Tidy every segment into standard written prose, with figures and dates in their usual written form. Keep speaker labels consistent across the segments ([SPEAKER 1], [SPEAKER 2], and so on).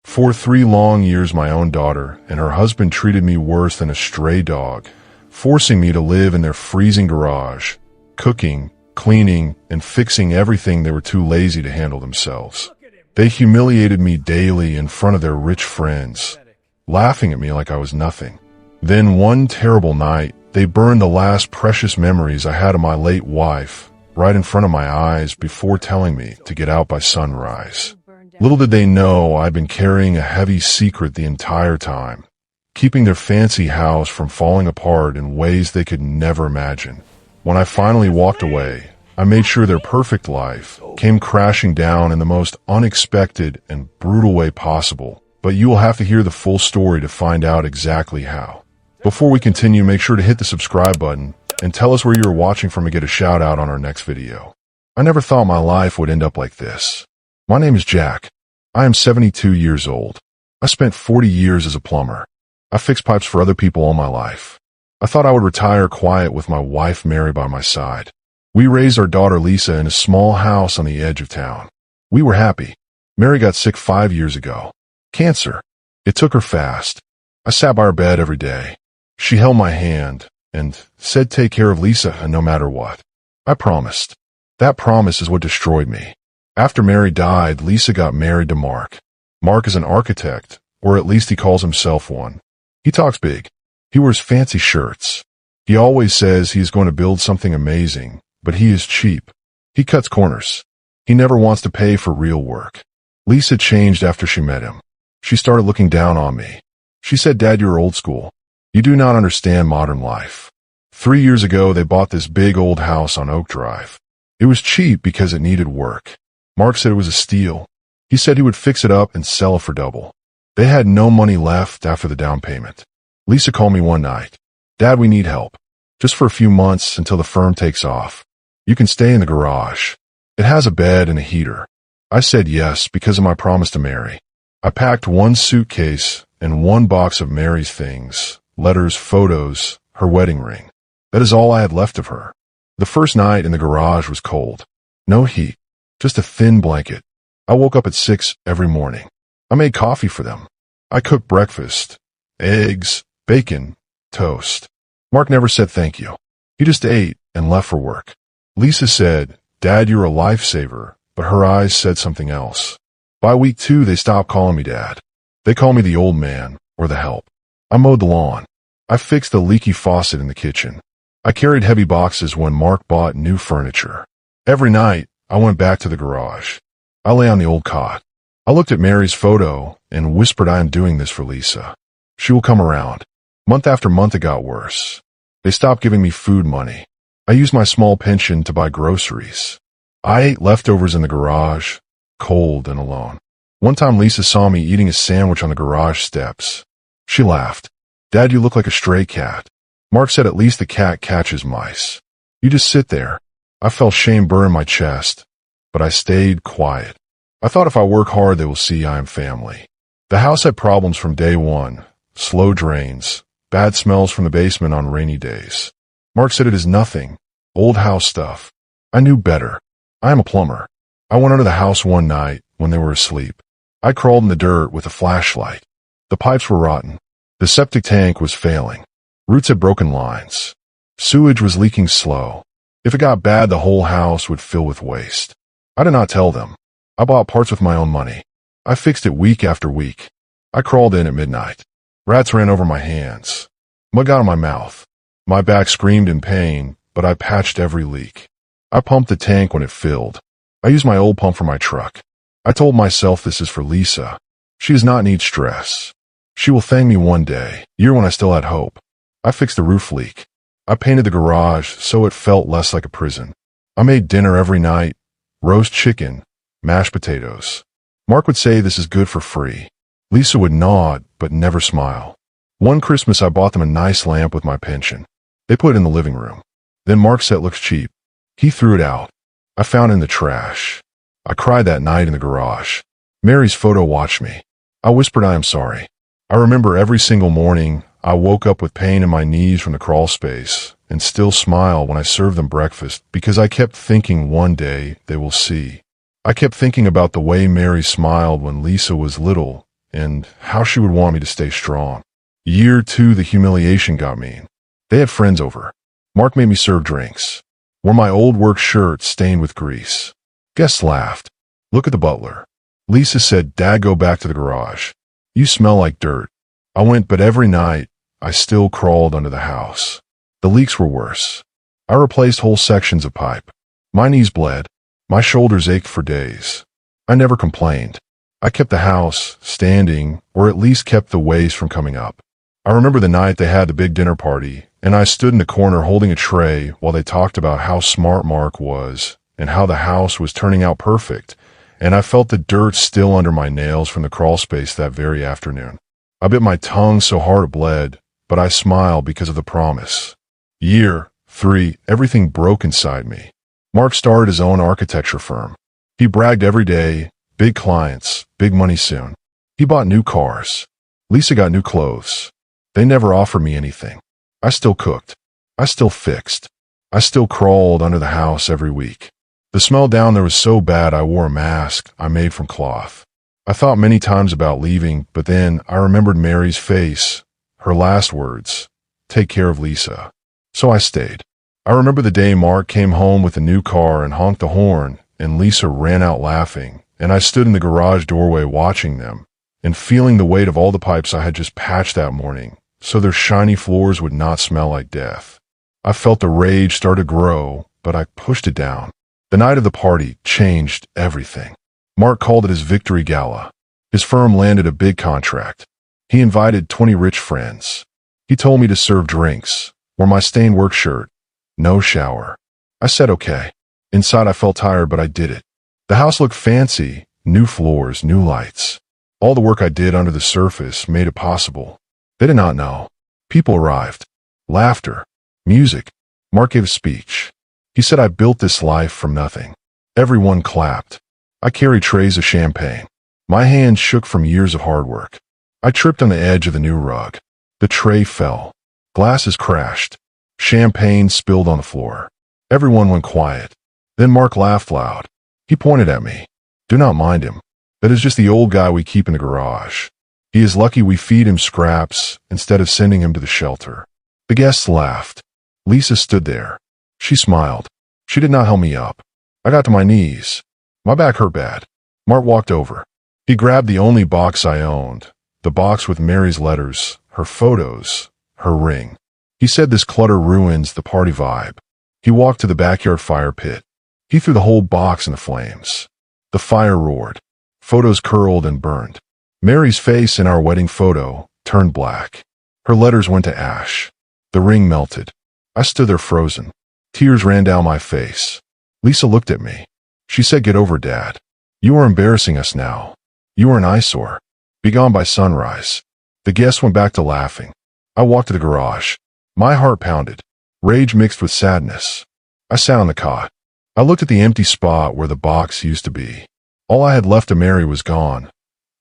[SPEAKER 1] For 3 long years my own daughter and her husband treated me worse than a stray dog, forcing me to live in their freezing garage, cooking, cleaning, and fixing everything they were too lazy to handle themselves. They humiliated me daily in front of their rich friends, laughing at me like I was nothing. Then one terrible night, they burned the last precious memories I had of my late wife right in front of my eyes before telling me to get out by sunrise. Little did they know I'd been carrying a heavy secret the entire time, keeping their fancy house from falling apart in ways they could never imagine. When I finally walked away, I made sure their perfect life came crashing down in the most unexpected and brutal way possible, but you will have to hear the full story to find out exactly how. Before we continue, make sure to hit the subscribe button and tell us where you're watching from to get a shout out on our next video. I never thought my life would end up like this. My name is Jack. I am 72 years old. I spent 40 years as a plumber. I fixed pipes for other people all my life. I thought I would retire quiet with my wife Mary by my side. We raised our daughter Lisa in a small house on the edge of town. We were happy. Mary got sick 5 years ago. Cancer. It took her fast. I sat by her bed every day. She held my hand and said take care of Lisa no matter what. I promised. That promise is what destroyed me. After Mary died, Lisa got married to Mark. Mark is an architect, or at least he calls himself one. He talks big. He wears fancy shirts. He always says he is going to build something amazing, but he is cheap. He cuts corners. He never wants to pay for real work. Lisa changed after she met him. She started looking down on me. She said, "Dad, you're old school. You do not understand modern life." 3 years ago, they bought this big old house on Oak Drive. It was cheap because it needed work. Mark said it was a steal. He said he would fix it up and sell it for double. They had no money left after the down payment. Lisa called me one night. "Dad, we need help. Just for a few months until the firm takes off. You can stay in the garage. It has a bed and a heater." I said yes because of my promise to Mary. I packed one suitcase and one box of Mary's things, letters, photos, her wedding ring. That is all I had left of her. The first night in the garage was cold. No heat. Just a thin blanket. I woke up at 6 every morning. I made coffee for them. I cooked breakfast. Eggs, bacon, toast. Mark never said thank you. He just ate and left for work. Lisa said, "Dad, you're a lifesaver," but her eyes said something else. By week 2, they stopped calling me Dad. They call me the old man or the help. I mowed the lawn. I fixed the leaky faucet in the kitchen. I carried heavy boxes when Mark bought new furniture. Every night, I went back to the garage. I lay on the old cot. I looked at Mary's photo and whispered, "I am doing this for Lisa. She will come around." Month after month it got worse. They stopped giving me food money. I used my small pension to buy groceries. I ate leftovers in the garage, cold and alone. One time Lisa saw me eating a sandwich on the garage steps. She laughed. "Dad, you look like a stray cat." Mark said, "At least the cat catches mice. You just sit there." I felt shame burn my chest, but I stayed quiet. I thought if I work hard, they will see I am family. The house had problems from day one. Slow drains, bad smells from the basement on rainy days. Mark said it is nothing, old house stuff. I knew better. I am a plumber. I went under the house one night when they were asleep. I crawled in the dirt with a flashlight. The pipes were rotten. The septic tank was failing. Roots had broken lines. Sewage was leaking slow. If it got bad, the whole house would fill with waste. I did not tell them. I bought parts with my own money. I fixed it week after week. I crawled in at midnight. Rats ran over my hands. Mud got on my mouth. My back screamed in pain, but I patched every leak. I pumped the tank when it filled. I used my old pump for my truck. I told myself this is for Lisa. She does not need stress. She will thank me one day, year when I still had hope. I fixed the roof leak. I painted the garage so it felt less like a prison. I made dinner every night, roast chicken, mashed potatoes. Mark would say this is good for free. Lisa would nod, but never smile. One Christmas I bought them a nice lamp with my pension. They put it in the living room. Then Mark said it looks cheap. He threw it out. I found it in the trash. I cried that night in the garage. Mary's photo watched me. I whispered I am sorry. I remember every single morning I woke up with pain in my knees from the crawl space and still smile when I served them breakfast because I kept thinking one day they will see. I kept thinking about the way Mary smiled when Lisa was little and how she would want me to stay strong. Year 2, the humiliation got mean. They had friends over. Mark made me serve drinks. Wore my old work shirt stained with grease. Guests laughed. Look at the butler. Lisa said, "Dad, go back to the garage. You smell like dirt." I went, but every night, I still crawled under the house. The leaks were worse. I replaced whole sections of pipe. My knees bled. My shoulders ached for days. I never complained. I kept the house standing, or at least kept the waste from coming up. I remember the night they had the big dinner party, and I stood in the corner holding a tray while they talked about how smart Mark was and how the house was turning out perfect, and I felt the dirt still under my nails from the crawl space that very afternoon. I bit my tongue so hard it bled, but I smiled because of the promise. Year 3, everything broke inside me. Mark started his own architecture firm. He bragged every day, big clients, big money soon. He bought new cars. Lisa got new clothes. They never offered me anything. I still cooked. I still fixed. I still crawled under the house every week. The smell down there was so bad I wore a mask I made from cloth. I thought many times about leaving, but then I remembered Mary's face, her last words, "Take care of Lisa." So I stayed. I remember the day Mark came home with a new car and honked the horn, and Lisa ran out laughing, and I stood in the garage doorway watching them, and feeling the weight of all the pipes I had just patched that morning, so their shiny floors would not smell like death. I felt the rage start to grow, but I pushed it down. The night of the party changed everything. Mark called it his victory gala. His firm landed a big contract. He invited 20 rich friends. He told me to serve drinks, wear my stained work shirt, no shower. I said okay. Inside I felt tired, but I did it. The house looked fancy, new floors, new lights. All the work I did under the surface made it possible. They did not know. People arrived. Laughter. Music. Mark gave a speech. He said I built this life from nothing. Everyone clapped. I carried trays of champagne. My hands shook from years of hard work. I tripped on the edge of the new rug. The tray fell. Glasses crashed. Champagne spilled on the floor. Everyone went quiet. Then Mark laughed loud. He pointed at me. "Do not mind him. That is just the old guy we keep in the garage. He is lucky we feed him scraps instead of sending him to the shelter." The guests laughed. Lisa stood there. She smiled. She did not help me up. I got to my knees. My back hurt bad. Mark walked over. He grabbed the only box I owned, the box with Mary's letters, her photos, her ring. He said, "This clutter ruins the party vibe." He walked to the backyard fire pit. He threw the whole box in the flames. The fire roared. Photos curled and burned. Mary's face in our wedding photo turned black. Her letters went to ash. The ring melted. I stood there frozen. Tears ran down my face. Lisa looked at me. She said, "Get over, Dad. You are embarrassing us now. You are an eyesore. Be gone by sunrise." The guests went back to laughing. I walked to the garage. My heart pounded. Rage mixed with sadness. I sat on the cot. I looked at the empty spot where the box used to be. All I had left of Mary was gone.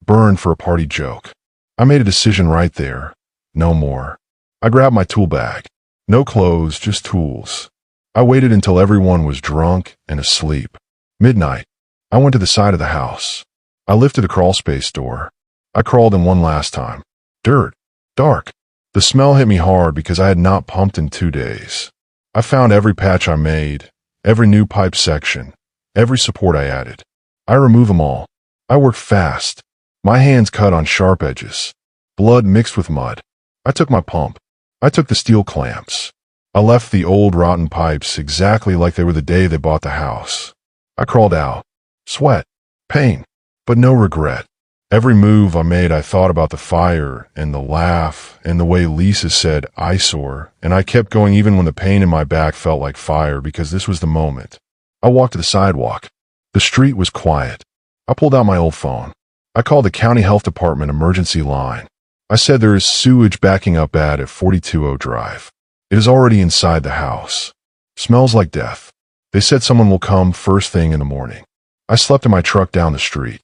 [SPEAKER 1] Burned for a party joke. I made a decision right there. No more. I grabbed my tool bag. No clothes, just tools. I waited until everyone was drunk and asleep. Midnight. I went to the side of the house. I lifted a crawl space door. I crawled in one last time. Dirt. Dark. The smell hit me hard because I had not pumped in 2 days. I found every patch I made, every new pipe section, every support I added. I removed them all. I worked fast. My hands cut on sharp edges. Blood mixed with mud. I took my pump. I took the steel clamps. I left the old rotten pipes exactly like they were the day they bought the house. I crawled out. Sweat. Pain. But no regret. Every move I made, I thought about the fire and the laugh and the way Lisa said eyesore, and I kept going even when the pain in my back felt like fire because this was the moment. I walked to the sidewalk. The street was quiet. I pulled out my old phone. I called the county health department emergency line. I said there is sewage backing up bad at 420 Drive. It is already inside the house. Smells like death. They said someone will come first thing in the morning. I slept in my truck down the street.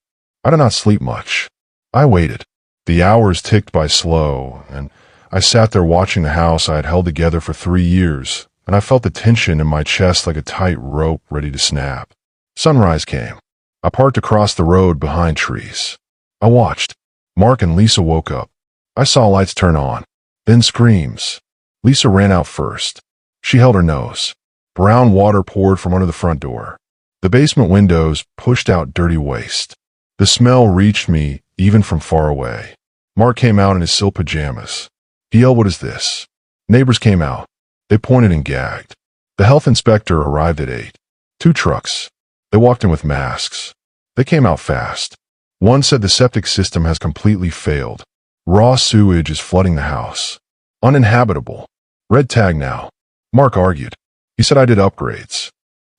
[SPEAKER 1] I did not sleep much. I waited. The hours ticked by slow, and I sat there watching the house I had held together for 3 years, and I felt the tension in my chest like a tight rope ready to snap. Sunrise came. I parked across the road behind trees. I watched. Mark and Lisa woke up. I saw lights turn on, then screams. Lisa ran out first. She held her nose. Brown water poured from under the front door. The basement windows pushed out dirty waste. The smell reached me even from far away. Mark came out in his silk pajamas. He yelled, "What is this?" Neighbors came out. They pointed and gagged. The health inspector arrived at 8. 2 trucks. They walked in with masks. They came out fast. One said the septic system has completely failed. Raw sewage is flooding the house. Uninhabitable. Red tag now. Mark argued. He said I did upgrades.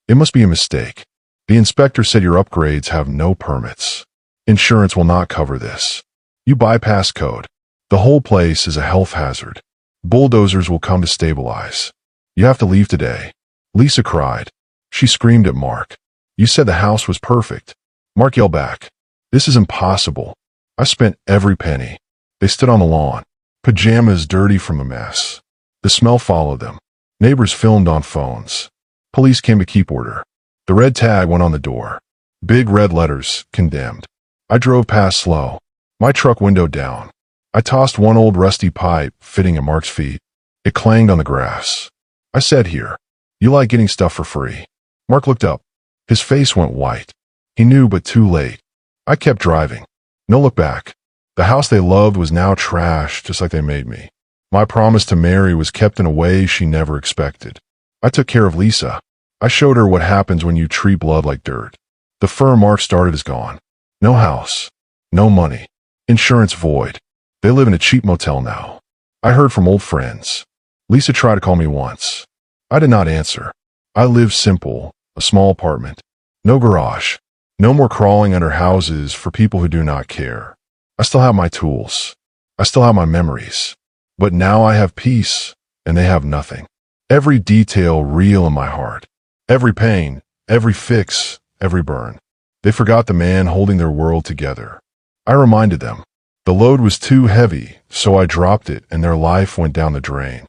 [SPEAKER 1] It must be a mistake. The inspector said your upgrades have no permits. Insurance will not cover this. You bypass code. The whole place is a health hazard. Bulldozers will come to stabilize. You have to leave today. Lisa cried. She screamed at Mark. You said the house was perfect. Mark yelled back. This is impossible. I spent every penny. They stood on the lawn. Pajamas dirty from a mess. The smell followed them. Neighbors filmed on phones. Police came to keep order. The red tag went on the door. Big red letters, condemned. I drove past slow. My truck window down. I tossed one old rusty pipe fitting at Mark's feet. It clanged on the grass. I said, "Here. You like getting stuff for free." Mark looked up. His face went white. He knew, but too late. I kept driving. No look back. The house they loved was now trash, just like they made me. My promise to Mary was kept in a way she never expected. I took care of Lisa. I showed her what happens when you treat blood like dirt. The firm Mark started is gone. No house. No money. Insurance void. They live in a cheap motel now. I heard from old friends. Lisa tried to call me once. I did not answer. I lived simple, a small apartment. No garage. No more crawling under houses for people who do not care. I still have my tools. I still have my memories. But now I have peace, and they have nothing. Every detail real in my heart. Every pain, every fix, every burn. They forgot the man holding their world together. I reminded them. The load was too heavy, so I dropped it and their life went down the drain.